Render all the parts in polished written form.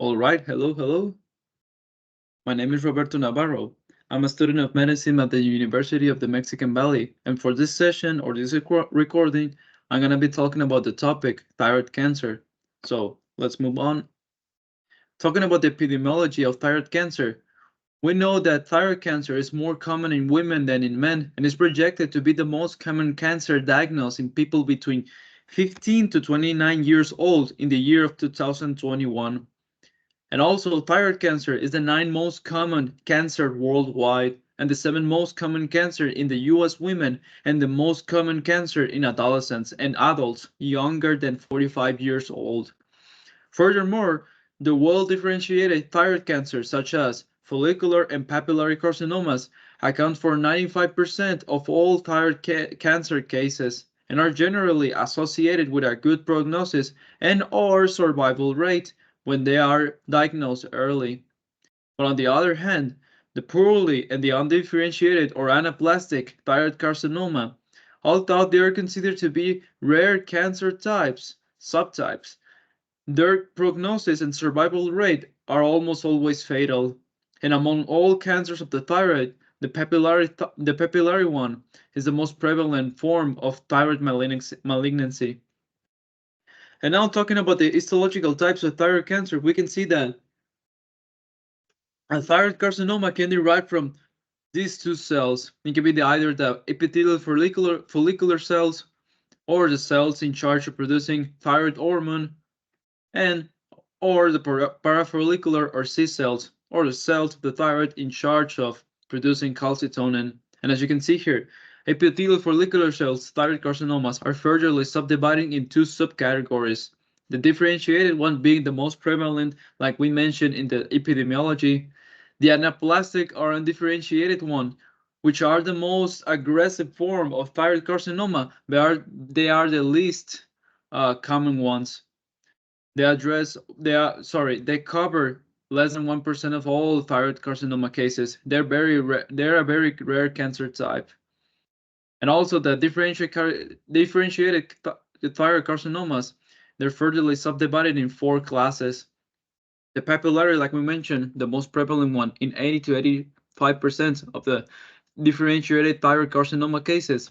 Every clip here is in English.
All right, hello. My name is Roberto Navarro. I'm a student of medicine at the University of the Mexican Valley, and for this session or this recording, I'm going to be talking about the topic thyroid cancer. So let's move on. Talking about the epidemiology of thyroid cancer, we know that thyroid cancer is more common in women than in men and is projected to be the most common cancer diagnosed in people between 15 to 29 years old in the year of 2021. And also, thyroid cancer is the ninth most common cancer worldwide and the seventh most common cancer in the US women and the most common cancer in adolescents and adults younger than 45 years old. Furthermore, the well-differentiated thyroid cancers such as follicular and papillary carcinomas account for 95% of all thyroid cancer cases and are generally associated with a good prognosis and/or survival rate when they are diagnosed early. But on the other hand, the poorly and the undifferentiated or anaplastic thyroid carcinoma, although they are considered to be rare cancer subtypes, their prognosis and survival rate are almost always fatal. And among all cancers of the thyroid, the papillary one is the most prevalent form of thyroid malignancy. And now talking about the histological types of thyroid cancer, we can see that a thyroid carcinoma can derive from these two cells. It can be either the epithelial follicular cells or the cells in charge of producing thyroid hormone and or the parafollicular or C cells or the cells of the thyroid in charge of producing calcitonin. And as you can see here, epithelial follicular cells, thyroid carcinomas, are furtherly subdividing in two subcategories. The differentiated one being the most prevalent, like we mentioned in the epidemiology, the anaplastic or undifferentiated one, which are the most aggressive form of thyroid carcinoma, they are the least common ones. They cover less than 1% of all thyroid carcinoma cases. They're a very rare cancer type. And also the differentiated thyroid carcinomas, they're furtherly subdivided in four classes. The papillary, like we mentioned, the most prevalent one in 80 to 85% of the differentiated thyroid carcinoma cases.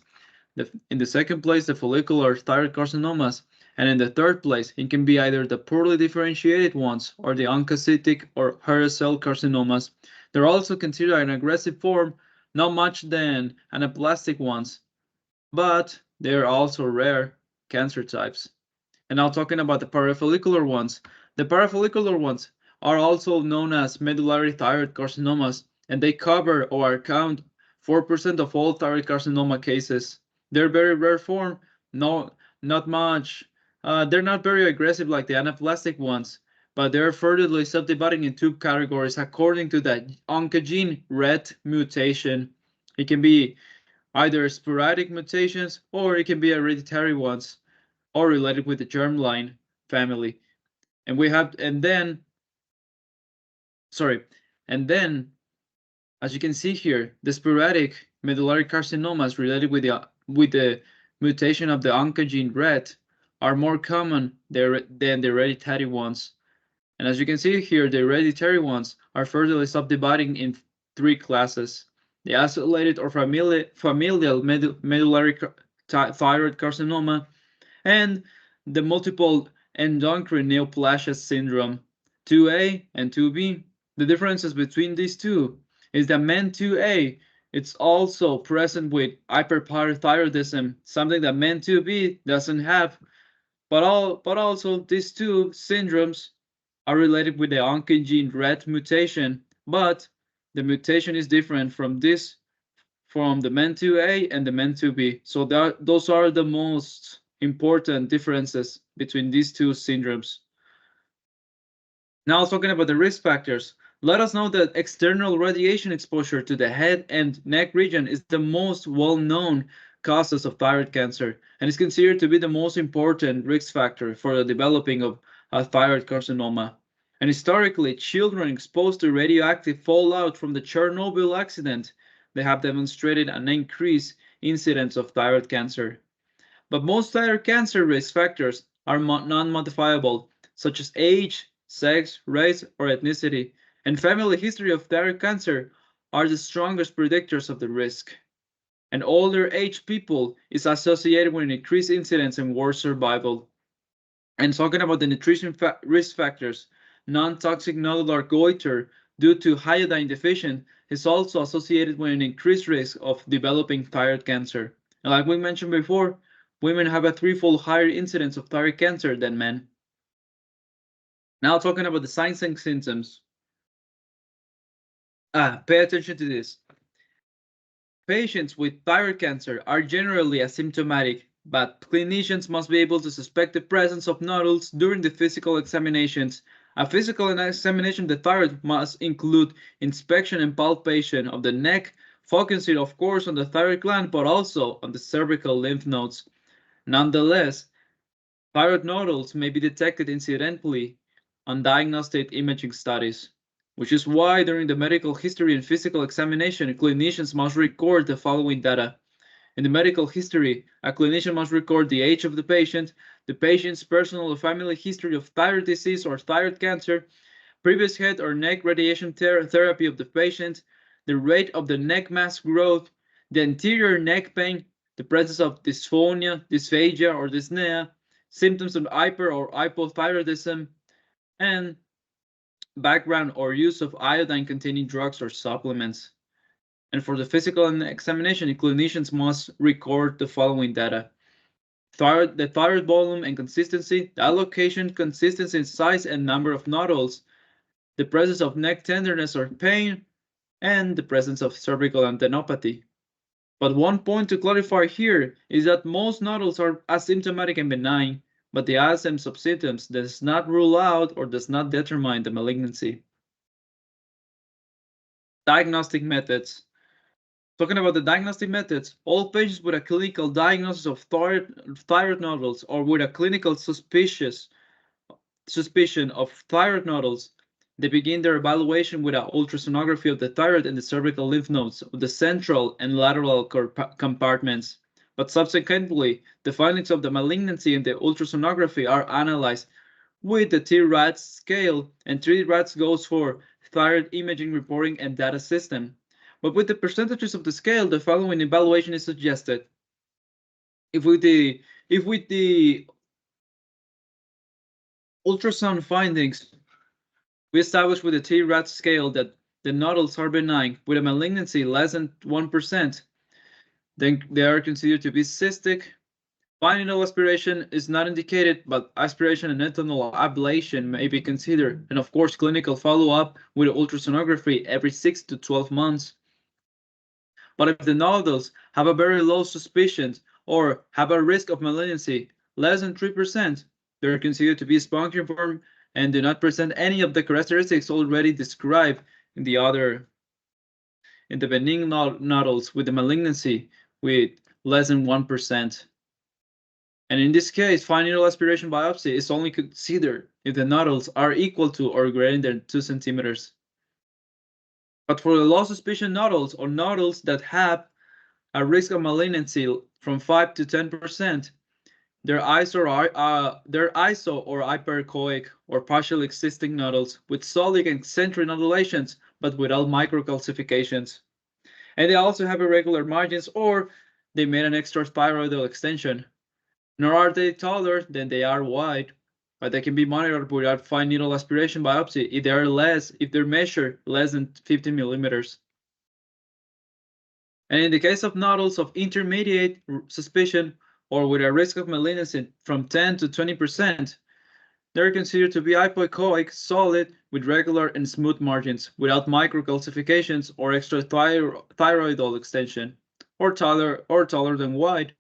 In the second place, the follicular thyroid carcinomas, and in the third place, it can be either the poorly differentiated ones or the oncocytic or hairy cell carcinomas. They're also considered an aggressive form, not much than anaplastic ones, but they're also rare cancer types. And now talking about the parafollicular ones. The parafollicular ones are also known as medullary thyroid carcinomas, and they cover or account 4% of all thyroid carcinoma cases. They're very rare form, no, not much. They're not very aggressive like the anaplastic ones, but they're furtherly subdividing in two categories according to the oncogene RET mutation. It can be either sporadic mutations or it can be hereditary ones or related with the germline family. And we have, and then, sorry, and then, as you can see here, the sporadic medullary carcinomas related with the mutation of the oncogene RET are more common than the hereditary ones. And as you can see here, the hereditary ones are further subdividing in three classes: the isolated or familial medullary thyroid carcinoma, and the multiple endocrine neoplasia syndrome 2A and 2B. The differences between these two is that men 2A it's also present with hyperparathyroidism, something that men 2B doesn't have. But also these two syndromes are related with the oncogene RET mutation, but the mutation is different from the MEN2A and the MEN2B. So those are the most important differences between these two syndromes. Now talking about the risk factors, let us know that external radiation exposure to the head and neck region is the most well-known causes of thyroid cancer and is considered to be the most important risk factor for the developing of a thyroid carcinoma. And historically, children exposed to radioactive fallout from the Chernobyl accident, they have demonstrated an increased incidence of thyroid cancer. But most thyroid cancer risk factors are non-modifiable, such as age, sex, race, or ethnicity, and family history of thyroid cancer are the strongest predictors of the risk. And older age people is associated with increased incidence and worse survival. And talking about the nutrition risk factors, non-toxic nodular goiter due to iodine deficient is also associated with an increased risk of developing thyroid cancer. And like we mentioned before, women have a threefold higher incidence of thyroid cancer than men. Now talking about the signs and symptoms. Pay attention to this. Patients with thyroid cancer are generally asymptomatic, but clinicians must be able to suspect the presence of nodules during the physical examinations. A physical examination of the thyroid must include inspection and palpation of the neck, focusing of course on the thyroid gland, but also on the cervical lymph nodes. Nonetheless, thyroid nodules may be detected incidentally on diagnostic imaging studies, which is why during the medical history and physical examination, clinicians must record the following data. In the medical history, a clinician must record the age of the patient's personal or family history of thyroid disease or thyroid cancer, previous head or neck radiation therapy of the patient, the rate of the neck mass growth, the anterior neck pain, the presence of dysphagia or dyspnea, symptoms of hyper or hypothyroidism, and background or use of iodine-containing drugs or supplements. And for the physical examination, clinicians must record the following data. The thyroid volume and consistency, the allocation, consistency in size and number of nodules, the presence of neck tenderness or pain, and the presence of cervical adenopathy. But one point to clarify here is that most nodules are asymptomatic and benign, but the absence of symptoms does not rule out or does not determine the malignancy. Diagnostic methods. Talking about the diagnostic methods, all patients with a clinical diagnosis of thyroid nodules or with a clinical suspicion of thyroid nodules, they begin their evaluation with an ultrasonography of the thyroid and the cervical lymph nodes of the central and lateral compartments. But subsequently, the findings of the malignancy in the ultrasonography are analyzed with the T-RADS scale, and T-RADS goes for thyroid imaging reporting and data system. But with the percentages of the scale, the following evaluation is suggested. If with the ultrasound findings, we establish with the T-RADS scale that the nodules are benign with a malignancy less than 1%, then they are considered to be cystic. Fine needle aspiration is not indicated, but aspiration and internal ablation may be considered, and of course, clinical follow-up with ultrasonography every 6 to 12 months. But if the nodules have a very low suspicion or have a risk of malignancy less than 3%, they're considered to be spongiform and do not present any of the characteristics already described in the benign nodules with the malignancy with less than 1%. And in this case, fine needle aspiration biopsy is only considered if the nodules are equal to or greater than 2 centimeters. But for the low suspicion nodules or nodules that have a risk of malignancy from 5 to 10%, they're iso or hyperechoic or partially existing nodules with solid and eccentric nodulations, but without microcalcifications. And they also have irregular margins or they made an extra thyroidal extension. Nor are they taller than they are wide, but they can be monitored without fine needle aspiration biopsy if they're measured less than 15 millimeters. And in the case of nodules of intermediate suspicion or with a risk of malignancy from 10 to 20%, they're considered to be hypoechoic, solid, with regular and smooth margins, without microcalcifications or extra thyroidal extension, or taller than wide.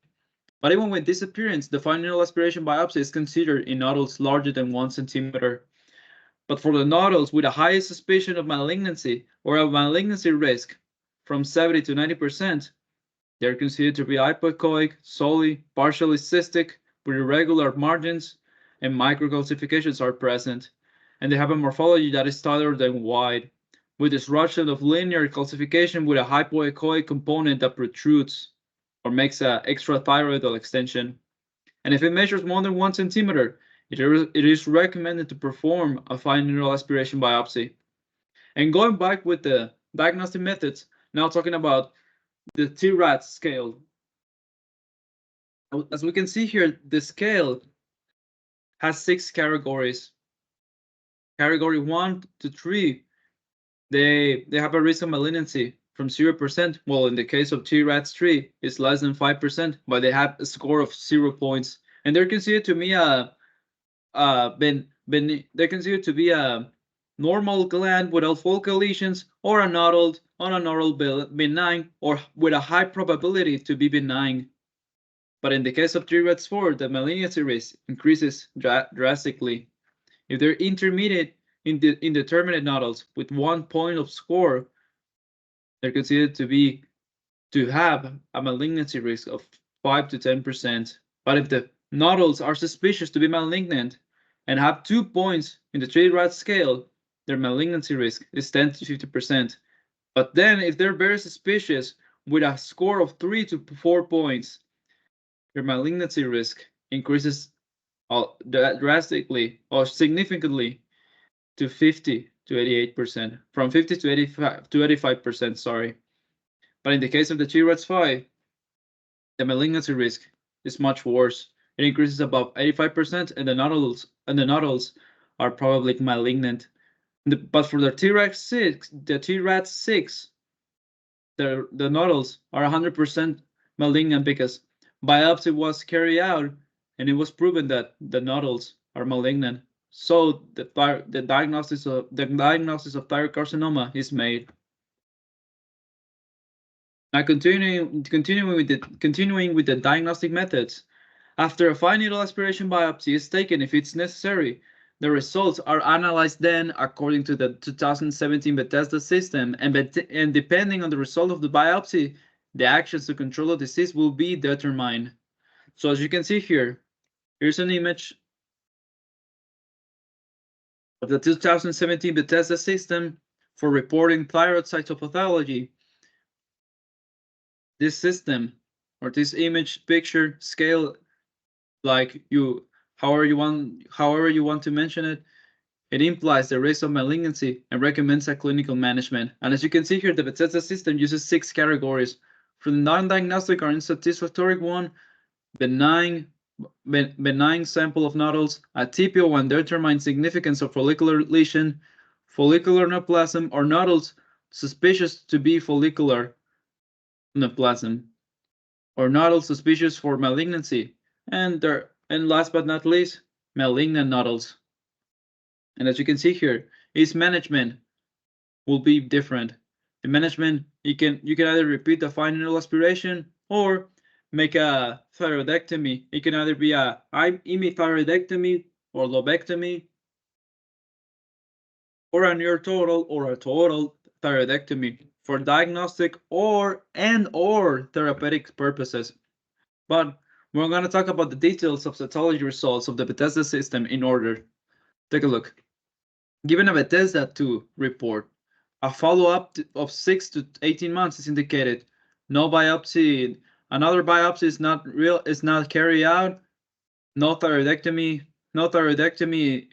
But even with this appearance, the fine needle aspiration biopsy is considered in nodules larger than 1 centimeter. But for the nodules with a high suspicion of malignancy or a malignancy risk from 70 to 90%, they're considered to be hypoechoic, solely, partially cystic, with irregular margins, and microcalcifications are present. And they have a morphology that is taller than wide, with disruption of linear calcification with a hypoechoic component that protrudes or makes an extra thyroidal extension. And if it measures more than 1 centimeter, it is recommended to perform a fine needle aspiration biopsy. And going back with the diagnostic methods, now talking about the T-RAT scale. As we can see here, the scale has 6 categories. Category 1 to 3, they have a risk of malignancy from 0%. Well, in the case of T-RATS 3, it's less than 5%, but they have a score of 0 points. And they're considered to be they're considered to be a normal gland without focal lesions, or a nodal benign, or with a high probability to be benign. But in the case of T-RATS 4, the malignancy risk increases drastically. If they're intermediate indeterminate nodals with 1 point of score, they're considered to have a malignancy risk of 5 to 10%. But if the nodals are suspicious to be malignant and have 2 points in the T-RAT scale, their malignancy risk is 10 to 50%. But then if they're very suspicious with a score of 3 to 4 points, their malignancy risk increases drastically or significantly to 50 to 88%, from 50 to 85%, sorry. But in the case of the T-RATS 5, the malignancy risk is much worse. It increases above 85%, and the nodals are probably malignant. But for the T-RATS 6, the nodals are 100% malignant because biopsy was carried out and it was proven that the nodals are malignant. So the diagnosis of thyroid carcinoma is made. Now continuing with the diagnostic methods. After a fine needle aspiration biopsy is taken, if it's necessary, the results are analyzed then according to the 2017 Bethesda system, and depending on the result of the biopsy, the actions to control the disease will be determined. So as you can see here, here's an image of the 2017 Bethesda system for reporting thyroid cytopathology. This system, or this image picture scale, like however you want to mention it, it implies the risk of malignancy and recommends a clinical management. And as you can see here, the Bethesda system uses 6 categories. For the non-diagnostic or unsatisfactory one, benign sample of nodals, a TPO one determines significance of follicular lesion, follicular neoplasm, or nodals suspicious to be follicular neoplasm, or nodals suspicious for malignancy, and last but not least, malignant nodals. And as you can see here, its management will be different. The management, you can either repeat the fine needle aspiration or make a thyroidectomy. It can either be a hemithyroidectomy or lobectomy, or a near total or a total thyroidectomy for diagnostic or therapeutic purposes. But we're going to talk about the details of cytology results of the Bethesda system in order. Take a look. Given a Bethesda 2 report, a follow-up of 6 to 18 months is indicated. No biopsy, another biopsy is not carried out. No thyroidectomy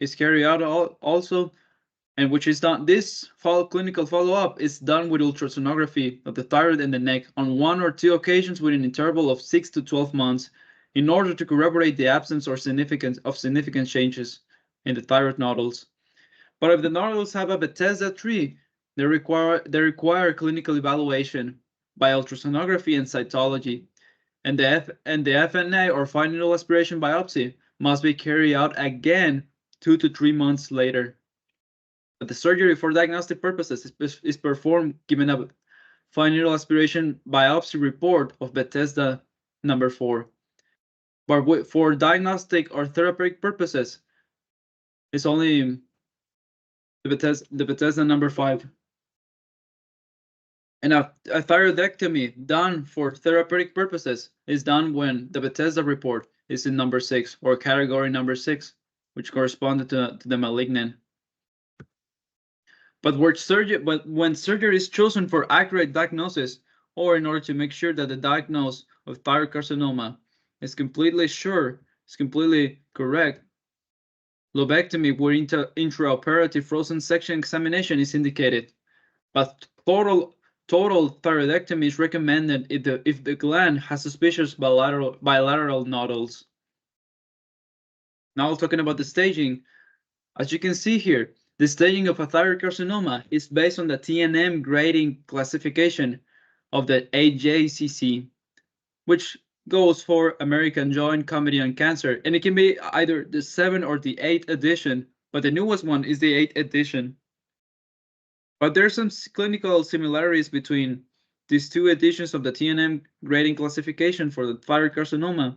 is carried out also, and which is done. This clinical follow-up is done with ultrasonography of the thyroid and the neck on 1 or 2 occasions with an interval of 6 to 12 months in order to corroborate the absence or significant changes in the thyroid nodules. But if the nodules have a Bethesda 3, they require clinical evaluation by ultrasonography and cytology, and the FNA or fine needle aspiration biopsy must be carried out again 2 to 3 months later. But the surgery for diagnostic purposes is performed given a fine needle aspiration biopsy report of Bethesda number 4. But for diagnostic or therapeutic purposes, it's only the Bethesda number 5. And a thyroidectomy done for therapeutic purposes is done when the Bethesda report is in number 6 or category number 6, which corresponded to the malignant. But when surgery is chosen for accurate diagnosis, or in order to make sure that the diagnosis of thyroid carcinoma is completely correct, lobectomy where intraoperative frozen section examination is indicated, but total thyroidectomy is recommended if the gland has suspicious bilateral nodules. Now talking about the staging, as you can see here, the staging of a thyroid carcinoma is based on the TNM grading classification of the AJCC, which goes for American Joint Committee on Cancer, and it can be either the 7th or the 8th edition, but the newest one is the 8th edition. But there's some clinical similarities between these two editions of the TNM grading classification for the thyroid carcinoma.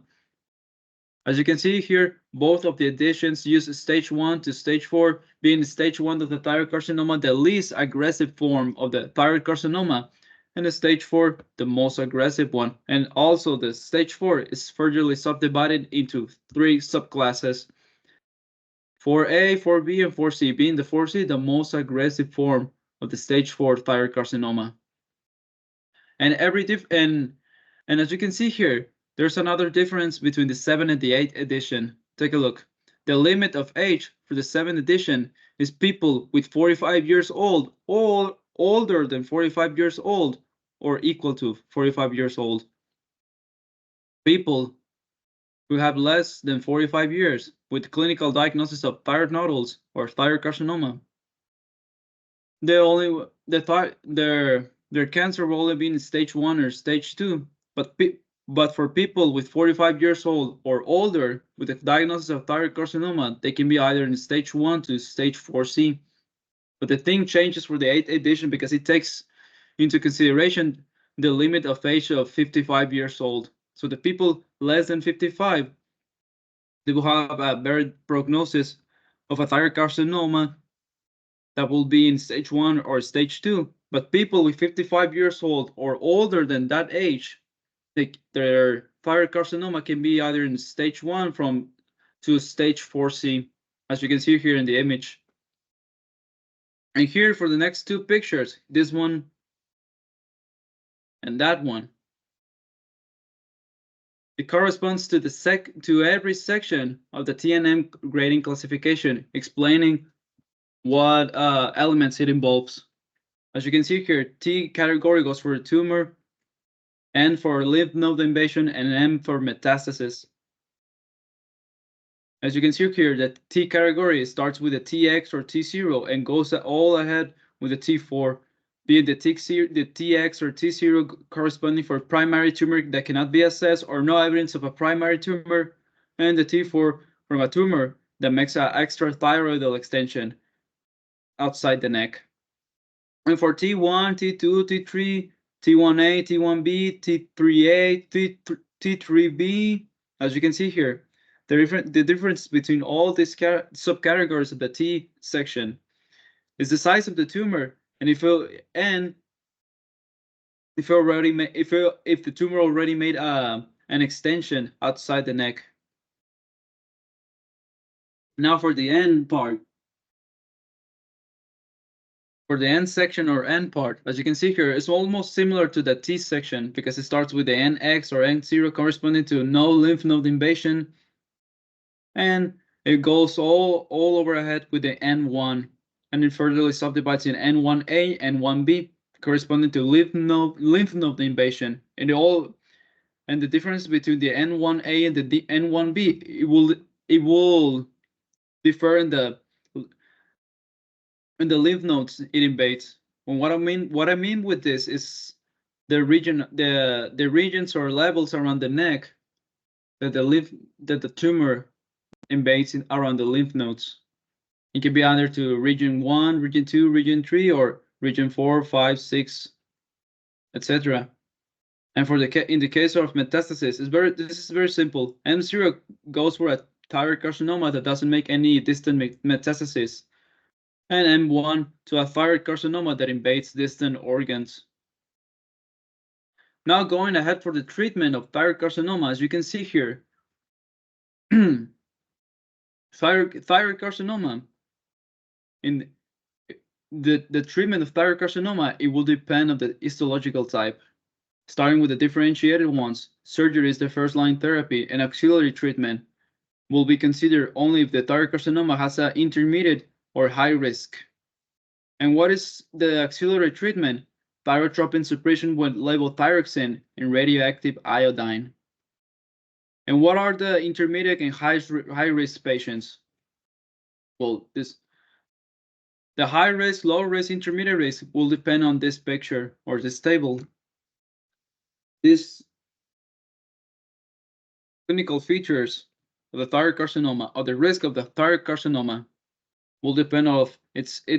As you can see here, both of the editions use stage 1 to stage 4, being stage 1 of the thyroid carcinoma the least aggressive form of the thyroid carcinoma, and the stage 4 the most aggressive one. And also the stage 4 is further subdivided into 3 subclasses, 4A, 4B, and 4C, being the 4C the most aggressive form of the stage 4 thyroid carcinoma. And and as you can see here, there's another difference between the 7th and the 8th edition. Take a look. The limit of age for the 7th edition is people with 45 years old or older than 45 years old or equal to 45 years old. People who have less than 45 years with clinical diagnosis of thyroid nodules or thyroid carcinoma. Their cancer will only be in stage 1 or stage 2, but for people with 45 years old or older with a diagnosis of thyroid carcinoma, they can be either in stage 1 to stage 4C. But the thing changes for the 8th edition because it takes into consideration the limit of age of 55 years old. So the people less than 55, they will have a better prognosis of a thyroid carcinoma that will be in stage 1 or stage 2. But people with 55 years old or older than that age, their thyroid carcinoma can be either in stage 1 to stage 4C, as you can see here in the image. And here for the next 2 pictures, this one and that one, it corresponds to every section of the TNM grading classification, explaining what elements it involves. As you can see here, T category goes for tumor, N for lymph node invasion, and M for metastasis. As you can see here, the T category starts with a TX or T0 and goes all ahead with the T4, be it the TX or T0 corresponding for primary tumor that cannot be assessed or no evidence of a primary tumor, and the T4 from a tumor that makes an extrathyroidal extension outside the neck. And for T1, T2, T3, T1A, T1B, T3A, T3B, as you can see here, the difference between all these subcategories of the T section is the size of the tumor, and if the tumor already made an extension outside the neck. Now for the end part. For the N section or N part, as you can see here, it's almost similar to the T section because it starts with the NX or N0 corresponding to no lymph node invasion, and it goes all over ahead with the N1, and it further subdivides in N1A and N1B corresponding to lymph node invasion, and the difference between the N1A and the N1B, it will differ in the lymph nodes it invades. And what I mean with this is the regions or levels around the neck that the tumor invades around the lymph nodes. It can be either to region 1, region 2, region 3, or region 4, 5, 6, etc. And in the case of metastasis, this is very simple. M0 goes for a thyroid carcinoma that doesn't make any distant metastasis, and M1 to a thyroid carcinoma that invades distant organs. Now going ahead for the treatment of thyroid carcinoma, as you can see here, thyroid carcinoma, in the treatment of thyroid carcinoma, it will depend on the histological type. Starting with the differentiated ones, surgery is the first line therapy and auxiliary treatment will be considered only if the thyroid carcinoma has an intermediate or high risk. And what is the auxiliary treatment? Thyrotropin suppression with levothyroxine and radioactive iodine. And what are the intermediate and high risk patients? Well, the high risk, low risk, intermediate risk will depend on this picture or this table. These clinical features of the thyroid carcinoma or the risk of the thyroid carcinoma will depend on its the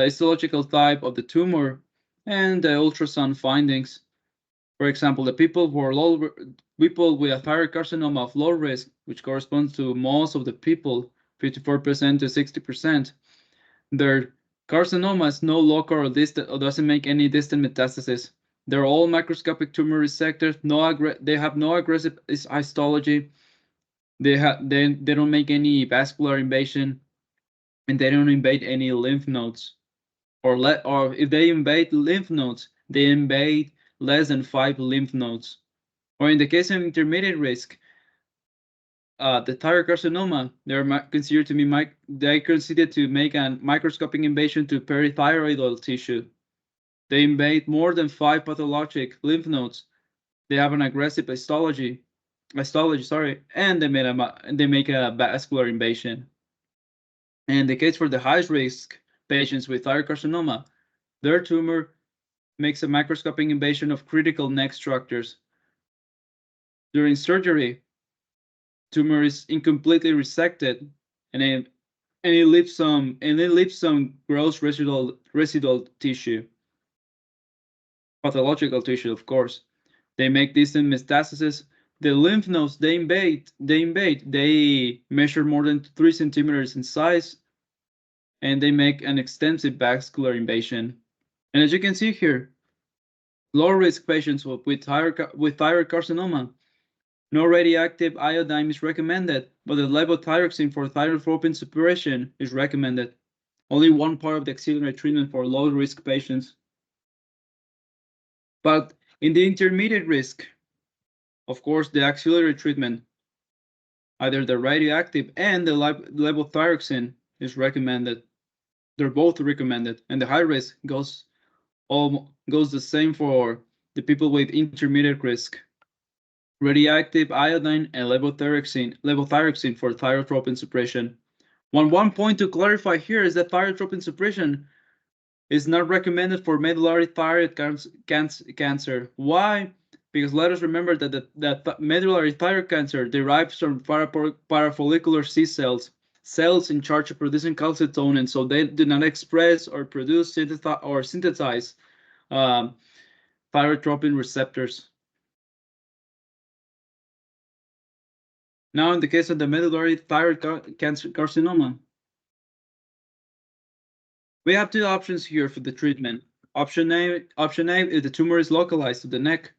histological type of the tumor and the ultrasound findings. For example, the people with a thyroid carcinoma of low risk, which corresponds to most of the people, 54% to 60%, their carcinoma is no local or distant or doesn't make any distant metastasis. They're all macroscopic tumor resected. They have no aggressive histology. They don't make any vascular invasion, and they don't invade any lymph nodes. Or if they invade lymph nodes, they invade less than 5 lymph nodes. Or in the case of intermediate risk, the thyroid carcinoma, they considered to make a microscopic invasion to perithyroidal tissue. They invade more than 5 pathologic lymph nodes. They have an aggressive histology, and they make a vascular invasion. And in the case for the high risk patients with thyroid carcinoma, their tumor makes a microscopic invasion of critical neck structures. During surgery, tumor is incompletely resected, and it leaves some gross residual tissue, pathological tissue, of course. They make distant metastasis. The lymph nodes they measure more than 3 centimeters in size, and they make an extensive vascular invasion. And as you can see here, low risk patients with thyroid carcinoma, no radioactive iodine is recommended, but the levothyroxine for thyrotropin suppression is recommended. Only one part of the auxiliary treatment for low risk patients. But in the intermediate risk, of course, the auxiliary treatment, either the radioactive and the levothyroxine is recommended. They're both recommended, and the high risk goes the same for the people with intermediate risk. Radioactive iodine and levothyroxine for thyrotropin suppression. One point to clarify here is that thyrotropin suppression is not recommended for medullary thyroid cancer. Why? Because let us remember that the medullary thyroid cancer derives from parafollicular C cells in charge of producing calcitonin, so they do not express or produce or synthesize thyrotropin receptors. Now, in the case of the medullary thyroid carcinoma, we have 2 options here for the treatment. Option A, if the tumor is localized to the neck.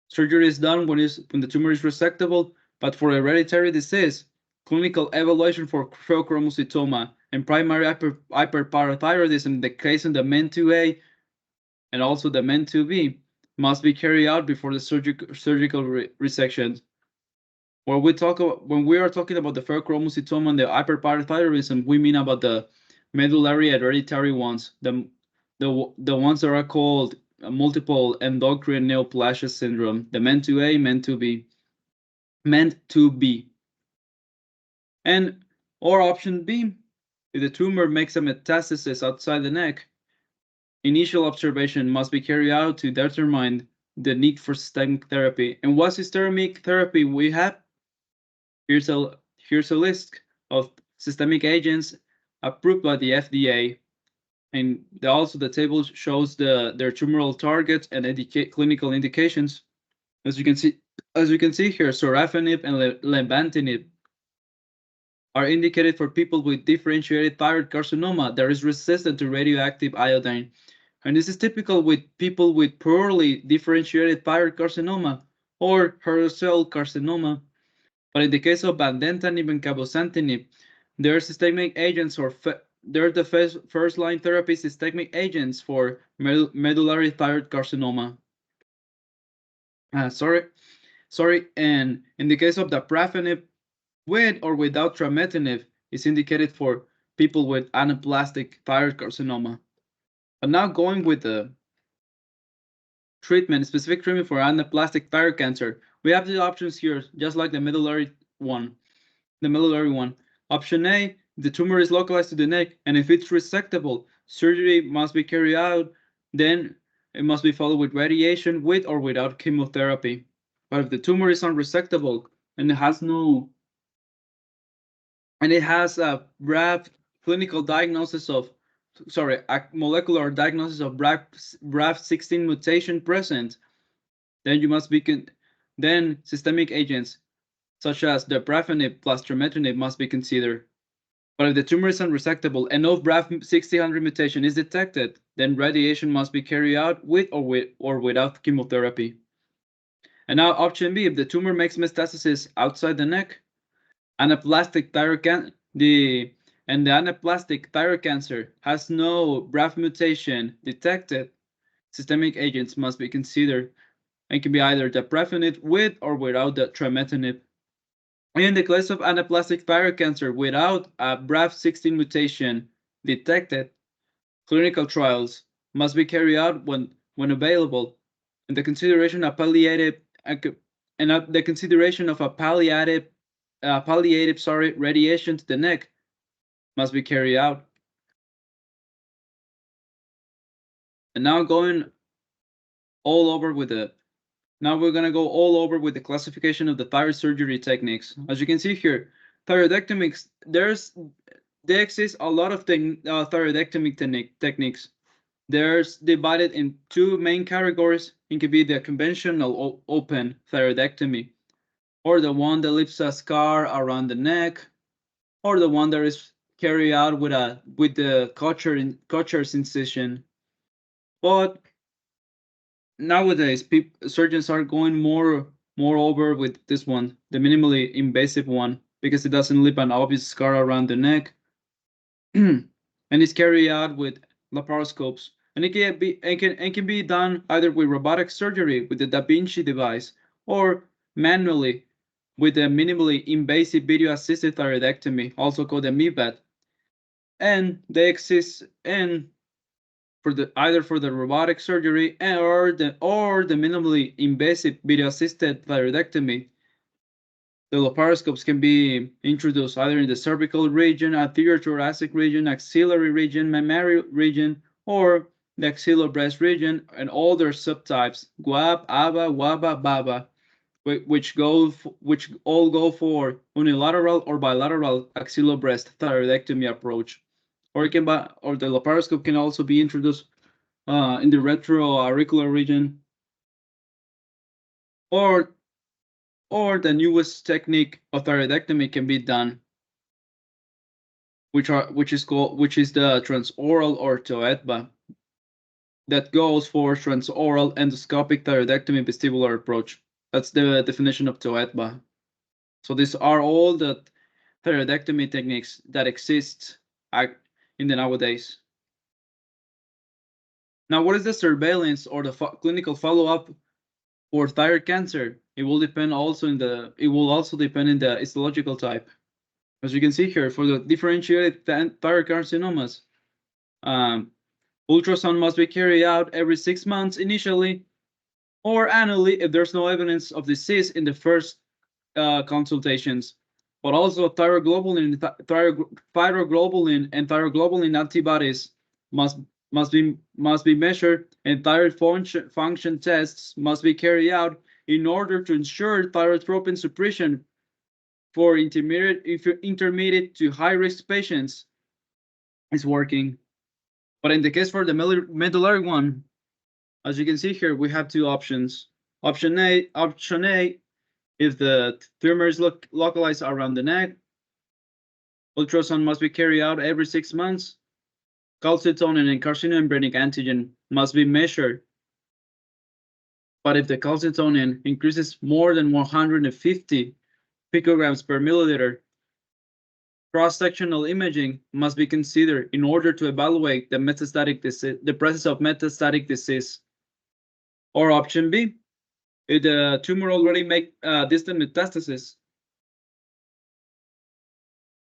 Surgery is done when the tumor is resectable, but for hereditary disease, clinical evaluation for pheochromocytoma and primary hyperparathyroidism in the case of the MEN2A and also the MEN2B must be carried out before the surgical resection. When we are talking about the pheochromocytoma and the hyperparathyroidism, we mean about the medullary hereditary ones, the ones that are called multiple endocrine neoplasia syndrome, the MEN2A, MEN2B. And or option B, if the tumor makes a metastasis outside the neck, initial observation must be carried out to determine the need for systemic therapy. And what systemic therapy we have? Here's a list of systemic agents approved by the FDA. And also the table shows their tumoral targets and clinical indications. As you can see here, sorafenib and lenvatinib are indicated for people with differentiated thyroid carcinoma that is resistant to radioactive iodine. And this is typical with people with poorly differentiated thyroid carcinoma or hydrocell carcinoma. But in the case of vandentanib and cabozantinib, they're systemic agents they're the first-line therapy systemic agents for medullary thyroid carcinoma. And in the case of the dabrafenib, with or without trametinib, is indicated for people with anaplastic thyroid carcinoma. But now going with the specific treatment for anaplastic thyroid cancer, we have the options here, just like the medullary one. Option A, the tumor is localized to the neck, and if it's resectable, surgery must be carried out. Then it must be followed with radiation with or without chemotherapy. But if the tumor is unresectable and it has a clinical diagnosis of, a molecular diagnosis of BRAF16 mutation present, then systemic agents such as the dabrafenib plus trametinib must be considered. But if the tumor is unresectable and no BRAF1600 mutation is detected, then radiation must be carried out with or without chemotherapy. And now option B, if the tumor makes metastasis outside the neck, anaplastic thyroid the anaplastic thyroid cancer has no BRAF mutation detected, systemic agents must be considered and can be either the dabrafenib with or without the trametinib. In the case of anaplastic thyroid cancer without a BRAF16 mutation detected, clinical trials must be carried out when available, and the consideration of palliative radiation to the neck must be carried out. And now going all over with the Now we're going to go all over with the classification of the thyroid surgery techniques. As you can see here, thyroidectomy, there exists a lot of thyroidectomy techniques. There's divided in two main categories. It could be the conventional open thyroidectomy, or the one that leaves a scar around the neck, or the one that is carried out with the Kocher's incision. But nowadays, surgeons are going more over with this one, the minimally invasive one, because it doesn't leave an obvious scar around the neck, and it's carried out with laparoscopes, and it can be done either with robotic surgery with the Da Vinci device or manually with the minimally invasive video-assisted thyroidectomy, also called the MIVAT, and they exist either for the robotic surgery or the minimally invasive video-assisted thyroidectomy. The laparoscopes can be introduced either in the cervical region, anterior thoracic region, axillary region, mammary region, or the axillobreast region, and all their subtypes: GUAB, ABA, WABA, BABA, which all go for unilateral or bilateral axillobreast thyroidectomy approach. Or the laparoscope can also be introduced in the retroauricular region, or the newest technique of thyroidectomy can be done, which is the transoral or TOEDBA, that goes for transoral endoscopic thyroidectomy vestibular approach. That's the definition of TOEDBA. So these are all the thyroidectomy techniques that exist in the nowadays. Now, what is the surveillance or the clinical follow-up for thyroid cancer? It will also depend in the histological type. As you can see here, for the differentiated thyroid carcinomas, ultrasound must be carried out every 6 months initially, or annually if there's no evidence of disease in the first consultations. But also thyroglobulin and thyroglobulin antibodies must be measured, and thyroid function tests must be carried out in order to ensure thyrotropin suppression for intermediate to high risk patients is working. But in the case for the medullary one, as you can see here, we have two options. Option A, if the tumor is localized around the neck, ultrasound must be carried out every 6 months. Calcitonin and carcinomembranic antigen must be measured. But if the calcitonin increases more than 150 picograms per milliliter, cross-sectional imaging must be considered in order to evaluate the presence of metastatic disease. Or option B, if the tumor already make distant metastasis,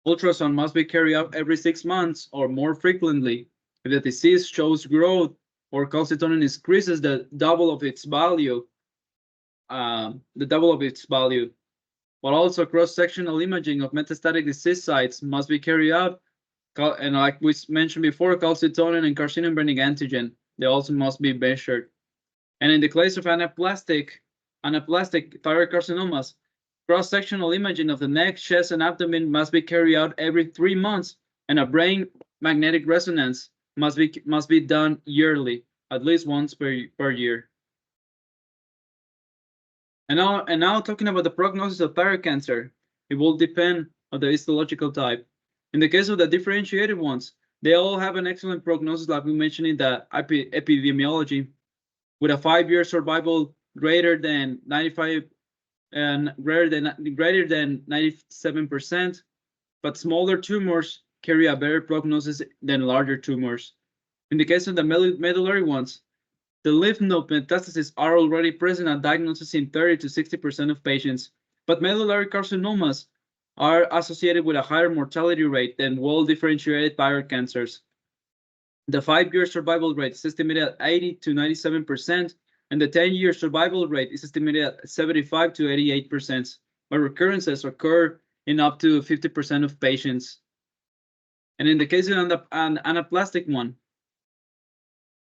ultrasound must be carried out every 6 months or more frequently. If the disease shows growth or calcitonin increases the double of its value, but also cross-sectional imaging of metastatic disease sites must be carried out. And like we mentioned before, calcitonin and carcinogen antigen, they also must be measured. And in the case of anaplastic thyroid carcinomas, cross-sectional imaging of the neck, chest, and abdomen must be carried out every 3 months, and a brain magnetic resonance must be done yearly, at least once per year. And now talking about the prognosis of thyroid cancer, it will depend on the histological type. In the case of the differentiated ones, they all have an excellent prognosis, like we mentioned in the epidemiology, with a 5-year survival greater than 95 and greater than 97%, but smaller tumors carry a better prognosis than larger tumors. In the case of the medullary ones, the lymph node metastases are already present at diagnosis in 30 to 60% of patients, but medullary carcinomas are associated with a higher mortality rate than well-differentiated thyroid cancers. The 5-year survival rate is estimated at 80 to 97%, and the 10-year survival rate is estimated at 75 to 88%, but recurrences occur in up to 50% of patients. And in the case of an anaplastic one,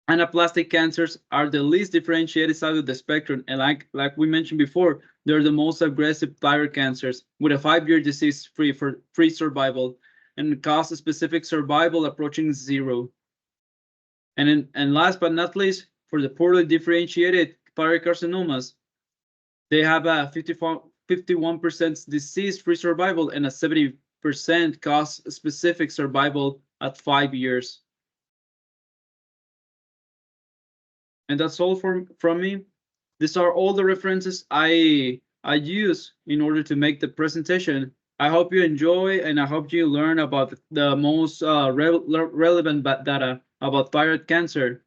anaplastic cancers are the least differentiated side of the spectrum, and like we mentioned before, they're the most aggressive thyroid cancers with a 5-year disease-free survival and cause-specific survival approaching 0. And last but not least, for the poorly differentiated thyroid carcinomas, they have a 51% disease-free survival and a 70% cause-specific survival at 5 years. And that's all from me. These are all the references I use in order to make the presentation. I hope you enjoy, and I hope you learn about the most relevant data about thyroid cancer.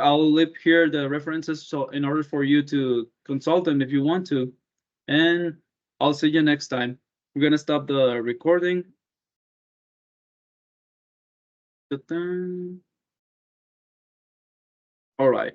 I'll leave here the references so in order for you to consult them if you want to. And I'll see you next time. We're gonna stop the recording. All right.